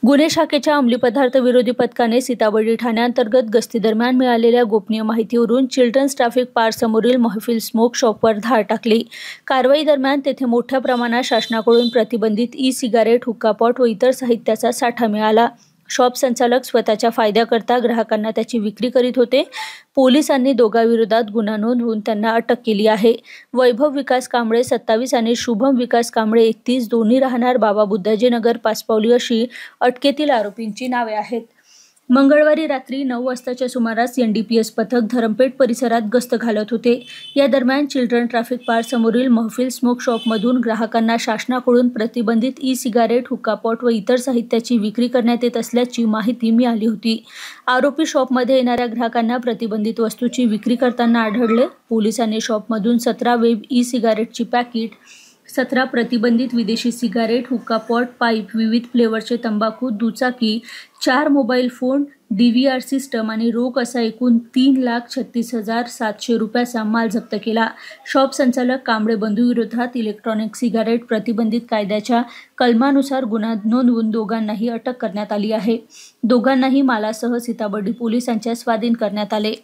गुन्हे शाखेच्या अंमली पदार्थ विरोधी पथकाने सीताबर्डी ठाण्याअंतर्गत गस्तीदरम्यान मिळालेल्या गोपनीय माहितीवरून चिल्ड्रन्स ट्रॅफिक पार्क समोरील महफिल स्मोक शॉपवर धाड टाकली। कारवाई दरम्यान तेथे मोठ्या प्रमाणात शासनाकडून प्रतिबंधित ई-सिगारेट, हुक्का पॉट व इतर साहित्याचा साठा मिळाला। शॉप संचालक स्वतःच्या फायद्याकरता ग्राहकांना त्याची विक्री करीत होते। पोलिसांनी दोघांविरोधात गुन्हा नोंदवून त्यांना अटक केली आहे। वैभव विकास कांबळे 27 आणि शुभम विकास कांबळे 31 दोन्ही राहणार बाबा बुद्धाजी नगर पाचपावली अशी अटकेतील आरोपींची नावे आहेत। मंगळवारी रात्री 9 वाजताच्या सुमारास एनडीपीएस पथक धरमपेठ परिसरात गस्त घालत होते। या दरम्यान चिल्ड्रन ट्रॅफिक पार्क समोरील महफिल स्मोक शॉपमधून ग्राहकांना शासनाकडून प्रतिबंधित ई-सिगारेट, हुक्का पॉट व इतर साहित्याची विक्री करण्यात येत असल्याची माहिती मिळाली होती। आरोपी शॉपमध्ये येणाऱ्या ग्राहकांना प्रतिबंधित वस्तूची विक्री करताना आढळले। पोलिसांनी शॉपमधून 17 वेब ई-सिगारेटची पॅकेट, 17 प्रतिबंधित विदेशी सिगारेट, हुक्का पॉट, पाईप, विविध फ्लेवरचे तंबाखू, दुचाकी, 4 मोबाईल फोन, DVR सिस्टम आणि रोख असा एकूण 3,36,700 रुपयाचा माल जप्त केला। शॉप संचालक कांबळे बंधूविरोधात इलेक्ट्रॉनिक सिगारेट प्रतिबंधित कायद्याच्या कलमानुसार गुन्हा नोंदवून दोघांनाही अटक करण्यात आली आहे। दोघांनाही मालासह सीताबर्डी पोलिसांच्या स्वाधीन करण्यात आले।